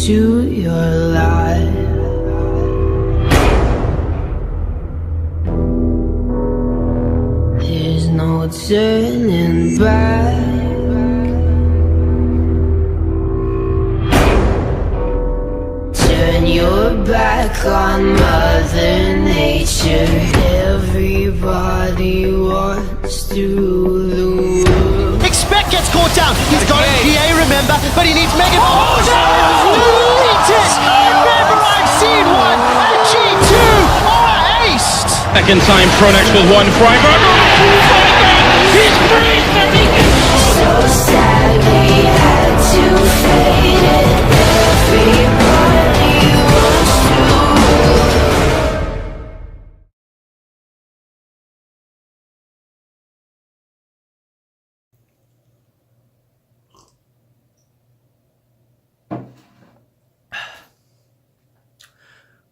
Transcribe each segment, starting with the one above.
into your life. There's no turning back. Turn your back on Mother Nature. Everybody wants to the world. Expect gets caught down. He's got a PA, remember, but he needs Megan. Oh, no! Remember, I've seen one. A G2. Oh, aced. Second time Pronex with one Freiburg. He's free. So sad we had to fade it. Everybody wants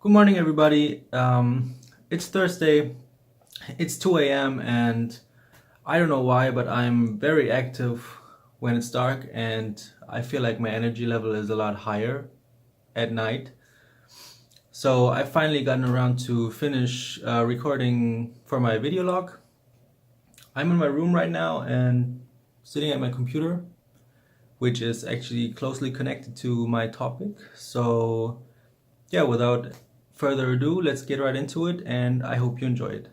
Good morning, everybody. It's Thursday, it's 2 a.m. and I don't know why, but I'm very active when it's dark and I feel like my energy level is a lot higher at night. So I finally gotten around to finish recording for my video log. I'm in my room right now and sitting at my computer, which is actually closely connected to my topic. So yeah, without further ado, let's get right into it, and I hope you enjoy it.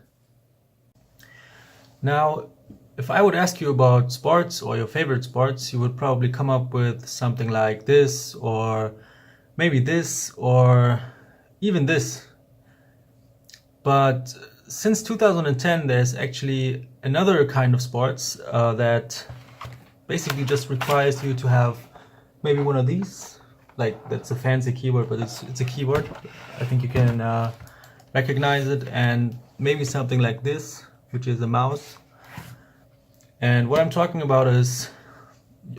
Now, if I would ask you about sports or your favorite sports, you would probably come up with something like this, or maybe this, or even this. But since 2010, there's actually another kind of sports that basically just requires you to have maybe one of these. Like, that's a fancy keyword, but it's a keyword. I think you can recognize it. And maybe something like this, which is a mouse. And what I'm talking about is,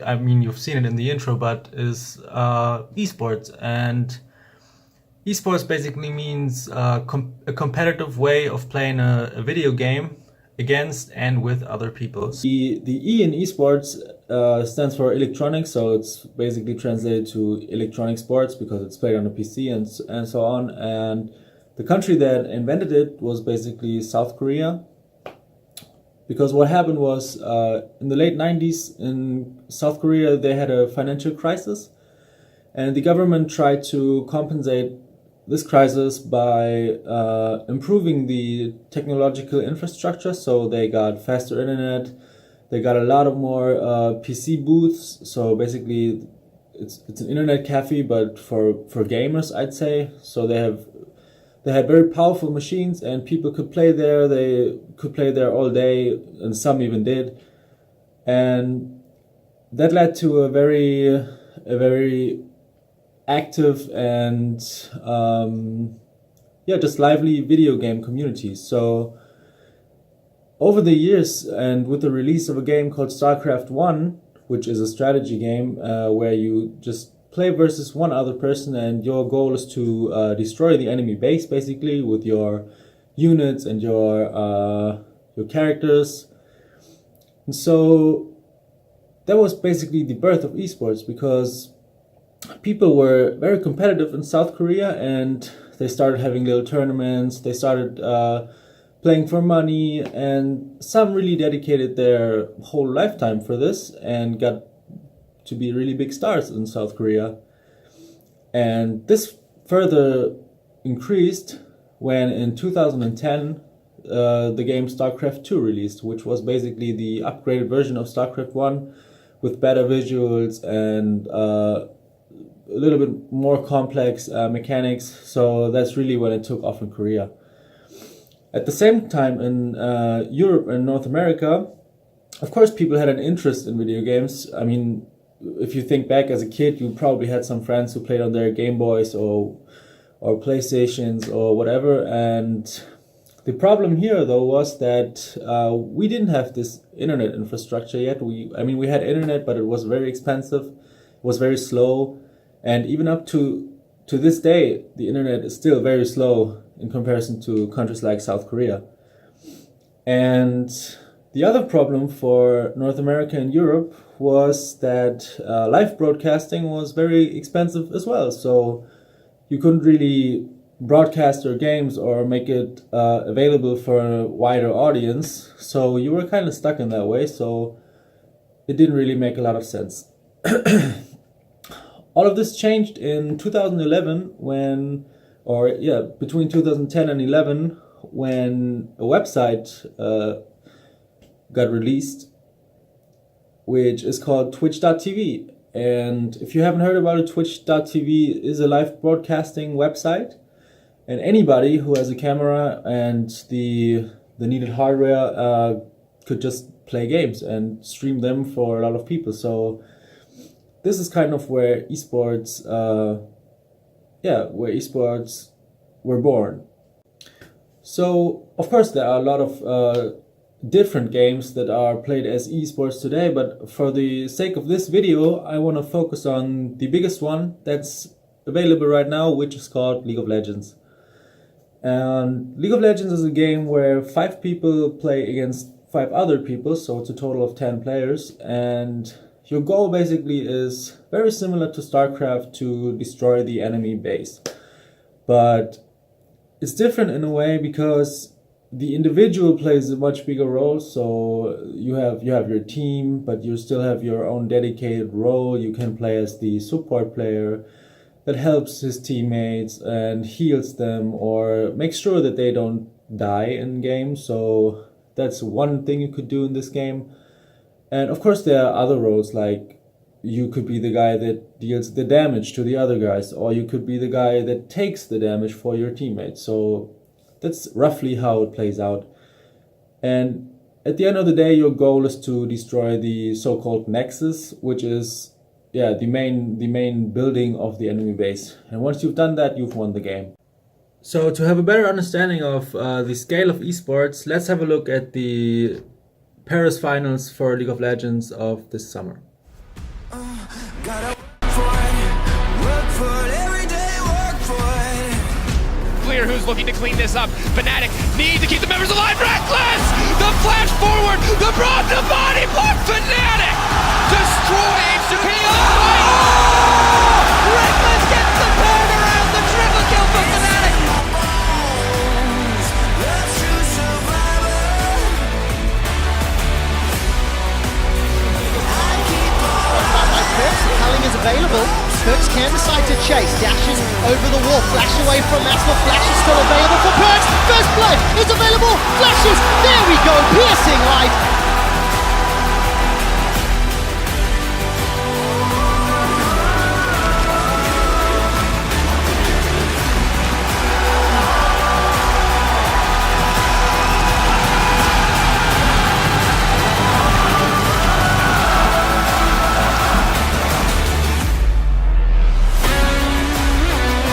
I mean, you've seen it in the intro, but is esports. And esports basically means a competitive way of playing a video game against and with other people. The E in esports stands for electronics, so it's basically translated to electronic sports because it's played on a PC and so on. And the country that invented it was basically South Korea. Because what happened was in the late 90s in South Korea, they had a financial crisis, and the government tried to compensate this crisis by improving the technological infrastructure. So they got faster internet, they got a lot of more PC booths. So basically it's an internet cafe, but for gamers, I'd say. So they had very powerful machines and people could play there. They could play there all day, and some even did. And that led to a very active and just lively video game communities. So over the years, and with the release of a game called StarCraft 1, which is a strategy game where you just play versus one other person, and your goal is to destroy the enemy base basically with your units and your characters. And so that was basically the birth of esports, because people were very competitive in South Korea, and they started having little tournaments. They started playing for money, and some really dedicated their whole lifetime for this and got to be really big stars in South Korea. And this further increased when in 2010 the game StarCraft 2 released, which was basically the upgraded version of StarCraft 1 with better visuals and a little bit more complex mechanics. So that's really when it took off in Korea. At the same time, in Europe and North America, of course, people had an interest in video games. I mean, if you think back as a kid, you probably had some friends who played on their Game Boys or PlayStations or whatever. And the problem here, though, was that we didn't have this internet infrastructure yet. We had internet, but it was very expensive. It was very slow. And even up to this day, the internet is still very slow in comparison to countries like South Korea. And the other problem for North America and Europe was that live broadcasting was very expensive as well. So you couldn't really broadcast your games or make it available for a wider audience. So you were kind of stuck in that way. So it didn't really make a lot of sense. All of this changed in 2011 between 2010 and 11, when a website got released, which is called Twitch.tv. And if you haven't heard about it, Twitch.tv is a live broadcasting website, and anybody who has a camera and the needed hardware could just play games and stream them for a lot of people. So this is kind of where esports were born. So of course there are a lot of different games that are played as esports today, but for the sake of this video I want to focus on the biggest one that's available right now, which is called League of Legends. And League of Legends is a game where 5 people play against 5 other people, so it's a total of 10 players, and your goal basically is very similar to StarCraft, to destroy the enemy base. But it's different in a way because the individual plays a much bigger role. So you have your team, but you still have your own dedicated role. You can play as the support player that helps his teammates and heals them or makes sure that they don't die in game. So that's one thing you could do in this game. And of course there are other roles, like you could be the guy that deals the damage to the other guys, or you could be the guy that takes the damage for your teammates. So that's roughly how it plays out. And at the end of the day, your goal is to destroy the so-called nexus, which is the main building of the enemy base. And once you've done that, you've won the game. So to have a better understanding of the scale of esports, let's have a look at the Paris finals for League of Legends of this summer. Clear who's looking to clean this up. Fnatic need to keep the members alive. Reckless! The flash forward! The broad the body block! Fnatic! Destroy HTTP! Oh! Reckless gets the turnaround! The triple kill for Fnatic! Culling is available. Perks can decide to chase. Dashes over the wall. Flash away from Maxwell. Flash is still available for Perks. First blood is available. Flashes. There we go. Piercing light.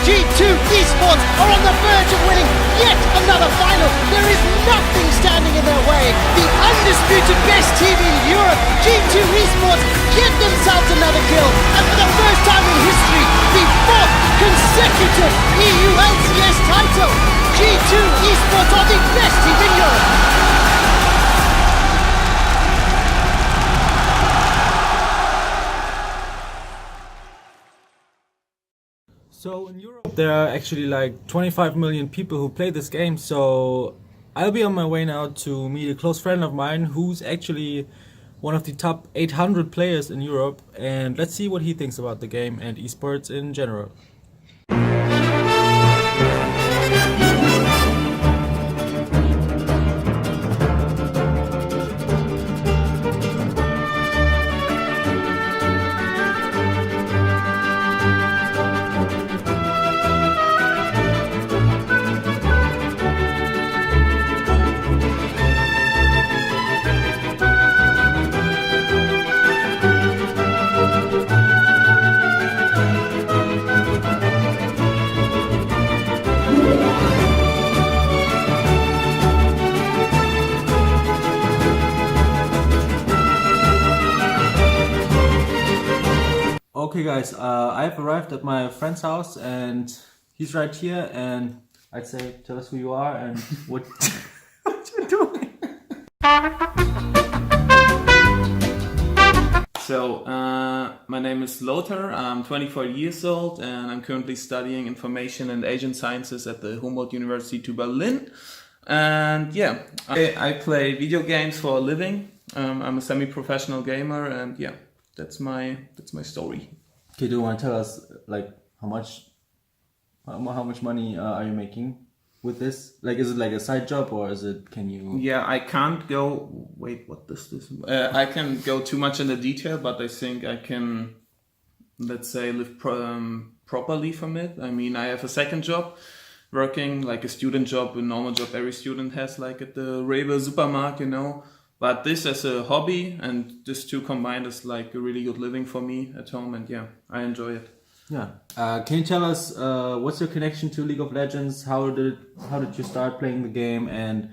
G2 esports are on the verge of winning yet another final. There is nothing standing in their way. The undisputed best team in Europe, G2 esports, get themselves another kill. And for the first time in history, the 4th consecutive EU LCS title. G2 esports are the best team in Europe. So in Europe there are actually like 25 million people who play this game, so I'll be on my way now to meet a close friend of mine who's actually one of the top 800 players in Europe, and let's see what he thinks about the game and esports in general. Okay guys, I've arrived at my friend's house and he's right here, and I'd say tell us who you are and what, what you're doing. So, my name is Lothar, I'm 24 years old and I'm currently studying Information and Asian Sciences at the Humboldt University to Berlin. And yeah, I play video games for a living. I'm a semi-professional gamer and yeah, that's my story. Okay, do you want to tell us like how much money are you making with this? Like, is it like a side job or is it, can you... Yeah, I can't go... Wait, what is this? I can go too much into detail, but I think I can, let's say, live properly from it. I mean, I have a second job, working like a student job, a normal job every student has, like at the Rewe supermarket, you know. But this as a hobby, and this two combined is like a really good living for me at home, and yeah, I enjoy it. Yeah. Can you tell us what's your connection to League of Legends? How did you start playing the game, and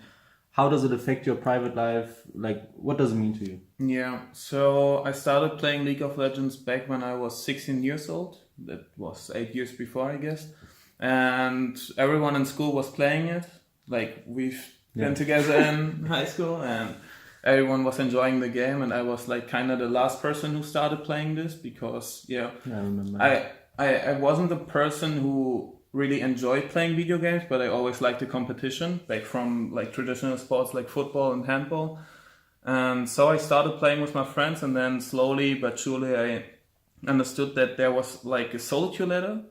how does it affect your private life? Like, what does it mean to you? Yeah, so I started playing League of Legends back when I was 16 years old. That was 8 years before, I guess. And everyone in school was playing it. Like, we've been together in high school, and everyone was enjoying the game, and I was like kind of the last person who started playing this because I remember. I wasn't a person who really enjoyed playing video games, but I always liked the competition, like from like traditional sports like football and handball. And so I started playing with my friends, and then slowly but surely I understood that there was like a solo queue ladder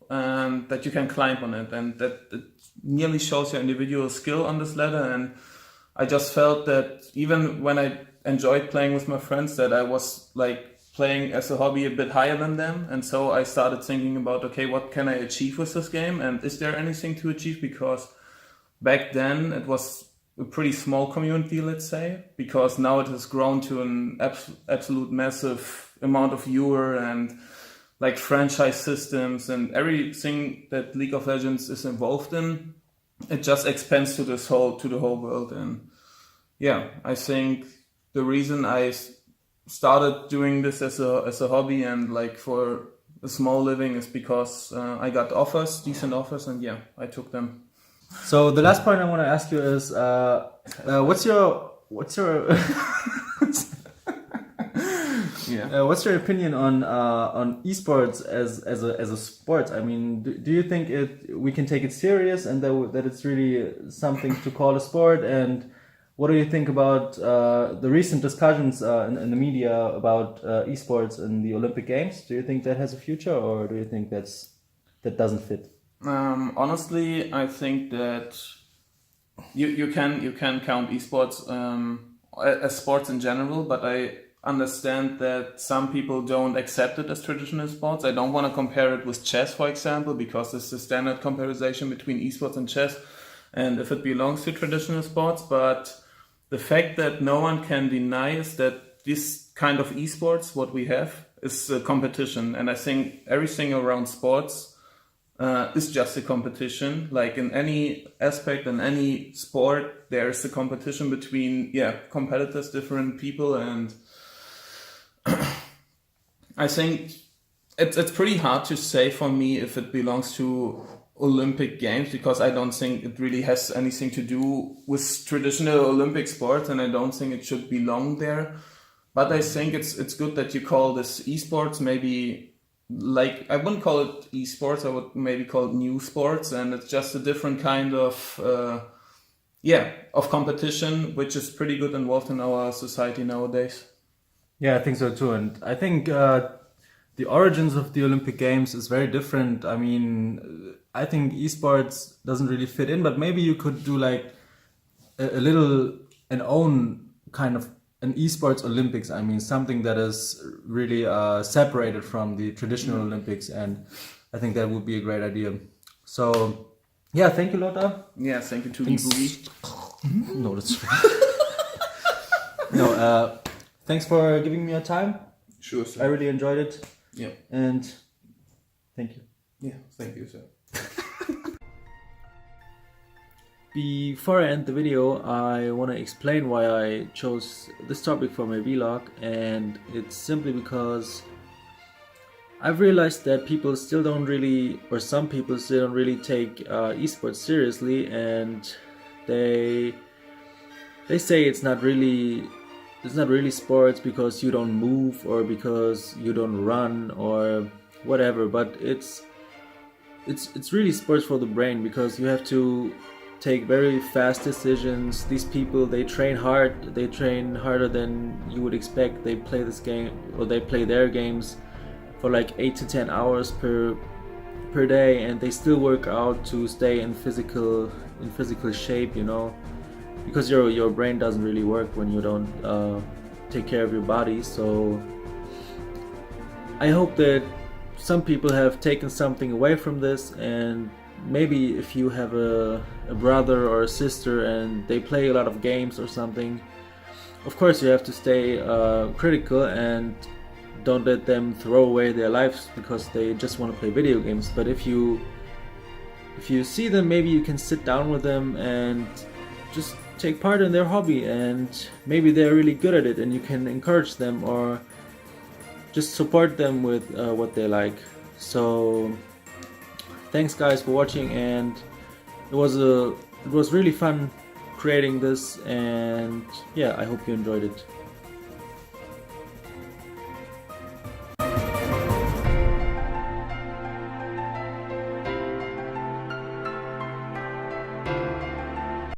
and that you can climb on it, and that it nearly shows your individual skill on this ladder. And I just felt that even when I enjoyed playing with my friends, that I was like playing as a hobby a bit higher than them. And so I started thinking about, okay, what can I achieve with this game? And is there anything to achieve? Because back then it was a pretty small community, let's say, because now it has grown to an absolute massive amount of viewer and like franchise systems and everything that League of Legends is involved in. It just expands to the whole world. And yeah, I think the reason I started doing this as a hobby and like for a small living is because I got decent offers, and yeah, I took them. So the last point I want to ask you is, what's your what's your opinion on esports as a sport? I mean, do you think we can take it serious and that it's really something to call a sport? And what do you think about the recent discussions in the media about esports in the Olympic Games? Do you think that has a future, or do you think that doesn't fit? Honestly, I think that you can count esports as sports in general, but I understand that some people don't accept it as traditional sports. I don't want to compare it with chess, for example, because it's the standard comparison between esports and chess, and if it belongs to traditional sports. But the fact that no one can deny is that this kind of esports, what we have, is a competition. And I think everything around sports is just a competition. Like in any aspect, in any sport, there's a competition between competitors, different people. And I think it's pretty hard to say for me if it belongs to Olympic Games, because I don't think it really has anything to do with traditional Olympic sports, and I don't think it should belong there. But I think it's good that you call this esports. Maybe, like, I wouldn't call it esports, I would maybe call it new sports, and it's just a different kind of competition, which is pretty good involved in our society nowadays. Yeah, I think so too. And I think the origins of the Olympic Games is very different. I mean, I think esports doesn't really fit in, but maybe you could do like an own kind of an esports Olympics. I mean, something that is really separated from the traditional Olympics, and I think that would be a great idea. So, yeah, thank you, Lothar. Yeah, thank you to you. No, that's thanks for giving me your time. Sure, sir. I really enjoyed it. Yeah. And thank you. Yeah, thank you, sir. Before I end the video, I want to explain why I chose this topic for my vlog, and it's simply because I've realized that people still don't really, or some people still don't really take esports seriously, and they say it's not really it's not really sports because you don't move or because you don't run or whatever, but it's really sports for the brain because you have to take very fast decisions. These people, they train hard, they train harder than you would expect. They play this game, or they play their games for like 8 to 10 hours per day, and they still work out to stay in physical shape, you know, because your brain doesn't really work when you don't take care of your body. So I hope that some people have taken something away from this, and maybe if you have a brother or a sister and they play a lot of games or something, of course you have to stay critical and don't let them throw away their lives because they just want to play video games. But if you see them, maybe you can sit down with them and just take part in their hobby, and maybe they're really good at it and you can encourage them or just support them with what they like. So thanks guys for watching, and it was really fun creating this, and yeah, I hope you enjoyed it.